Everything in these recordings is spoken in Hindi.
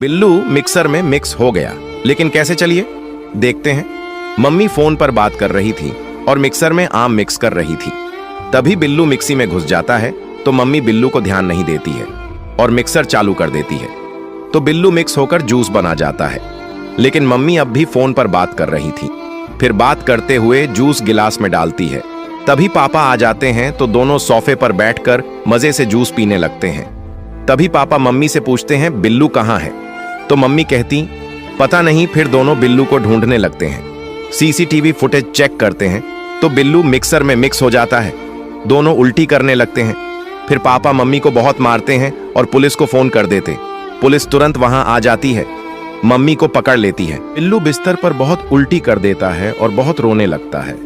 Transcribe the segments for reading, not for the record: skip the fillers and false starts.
बिल्लू मिक्सर में मिक्स हो गया, लेकिन कैसे चलिए देखते हैं। मम्मी फोन पर बात कर रही थी और मिक्सर में आम मिक्स कर रही थी। तभी बिल्लू मिक्सी में घुस जाता है तो मम्मी बिल्लू को ध्यान नहीं देती है और मिक्सर चालू कर देती है, तो बिल्लू मिक्स होकर जूस बना जाता है। लेकिन मम्मी अब भी फोन पर बात कर रही थी। फिर बात करते हुए जूस गिलास में डालती है। तभी पापा आ जाते हैं तो दोनों सोफे पर बैठकर मजे से जूस पीने लगते हैं। तभी पापा मम्मी से पूछते हैं बिल्लू कहाँ है, तो मम्मी कहती पता नहीं। फिर दोनों बिल्लू को ढूंढने लगते हैं। सीसीटीवी फुटेज चेक करते हैं तो बिल्लू मिक्सर में मिक्स हो जाता है। दोनों उल्टी करने लगते हैं। फिर पापा मम्मी को बहुत मारते हैं और पुलिस को फोन कर देते। पुलिस तुरंत वहां आ जाती है, मम्मी को पकड़ लेती है। बिल्लू बिस्तर पर बहुत उल्टी कर देता है और बहुत रोने लगता है,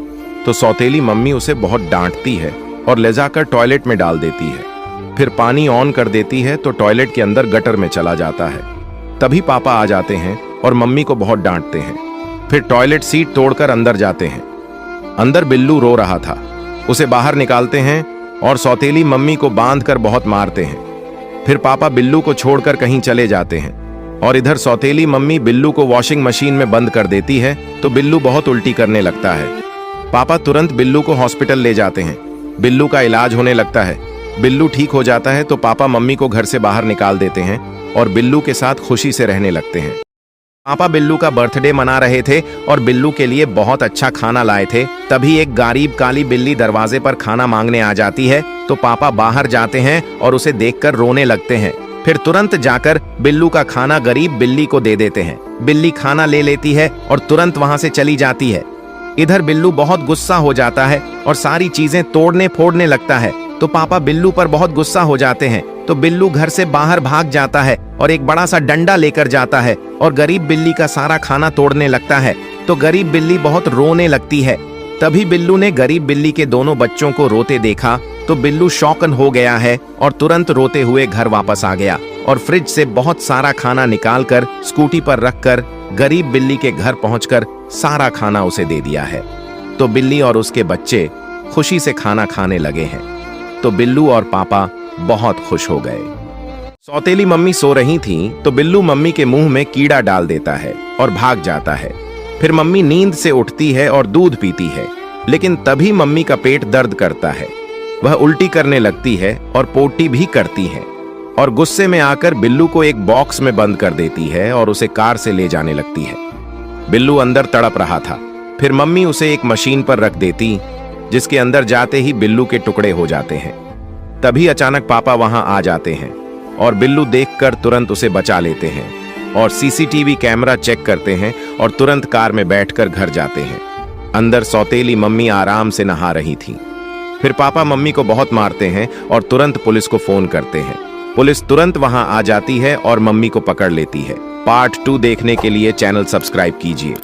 तो सौतेली मम्मी उसे बहुत डांटती है और ले जाकर टॉयलेट में डाल देती है। फिर पानी ऑन कर देती है तो टॉयलेट के अंदर गटर में चला जाता है। तभी पापा आ जाते हैं और मम्मी को बहुत डांटते हैं। फिर टॉयलेट सीट तोड़कर अंदर जाते हैं। अंदर बिल्लू रो रहा था, उसे बाहर निकालते हैं और सौतेली मम्मी को बांधकर बहुत मारते हैं। फिर पापा बिल्लू को छोड़कर कहीं चले जाते हैं और इधर सौतेली मम्मी बिल्लू को वॉशिंग मशीन में बंद कर देती है, तो बिल्लू बहुत उल्टी करने लगता है। पापा तुरंत बिल्लू को हॉस्पिटल ले जाते हैं। बिल्लू का इलाज होने लगता है। बिल्लू ठीक हो जाता है तो पापा मम्मी को घर से बाहर निकाल देते हैं और बिल्लू के साथ खुशी से रहने लगते हैं। पापा बिल्लू का बर्थडे मना रहे थे और बिल्लू के लिए बहुत अच्छा खाना लाए थे। तभी एक गरीब काली बिल्ली दरवाजे पर खाना मांगने आ जाती है, तो पापा बाहर जाते हैं और उसे देखकर रोने लगते हैं। फिर तुरंत जाकर बिल्लू का खाना गरीब बिल्ली को दे देते हैं। बिल्ली खाना ले लेती है और तुरंत वहां से चली जाती है। इधर बिल्लू बहुत गुस्सा हो जाता है और सारी चीजें तोड़ने फोड़ने लगता है, तो पापा बिल्लू पर बहुत गुस्सा हो जाते हैं। तो बिल्लू घर से बाहर भाग जाता है और एक बड़ा सा डंडा लेकर जाता है और गरीब बिल्ली का सारा खाना तोड़ने लगता है, तो गरीब बिल्ली बहुत रोने लगती है। तभी बिल्लू ने गरीब बिल्ली के दोनों बच्चों को रोते देखा, तो बिल्लू शौकन हो गया है और तुरंत रोते हुए घर वापस आ गया और फ्रिज से बहुत सारा खाना निकालकर स्कूटी पर रखकर गरीब बिल्ली के घर पहुंचकर सारा खाना उसे दे दिया है। तो बिल्ली और उसके बच्चे खुशी से खाना खाने लगे हैं। तो बिल्लू और पापा बहुत खुश हो गए। सौतेली मम्मी सो रही थी तो बिल्लू मम्मी के मुंह में कीड़ा डाल देता है और भाग जाता है। फिर मम्मी नींद से उठती है और दूध पीती है, लेकिन तभी मम्मी का पेट दर्द करता है। वह उल्टी करने लगती है और पोटी भी करती है और गुस्से में आकर बिल्लू को एक बॉक्स में बंद कर देती है और उसे कार से ले जाने लगती है। बिल्लू अंदर तड़प रहा था। फिर मम्मी उसे एक मशीन पर रख देती, जिसके अंदर जाते ही बिल्लू के टुकड़े हो जाते हैं। तभी अचानक पापा वहां आ जाते हैं और बिल्लू देखकर तुरंत उसे बचा लेते हैं और सीसीटीवी कैमरा चेक करते हैं और तुरंत कार में बैठकर घर जाते हैं। अंदर सौतेली मम्मी आराम से नहा रही थी। फिर पापा मम्मी को बहुत मारते हैं और तुरंत पुलिस को फोन करते हैं। पुलिस तुरंत वहां आ जाती है और मम्मी को पकड़ लेती है। पार्ट 2 देखने के लिए चैनल सब्सक्राइब कीजिए।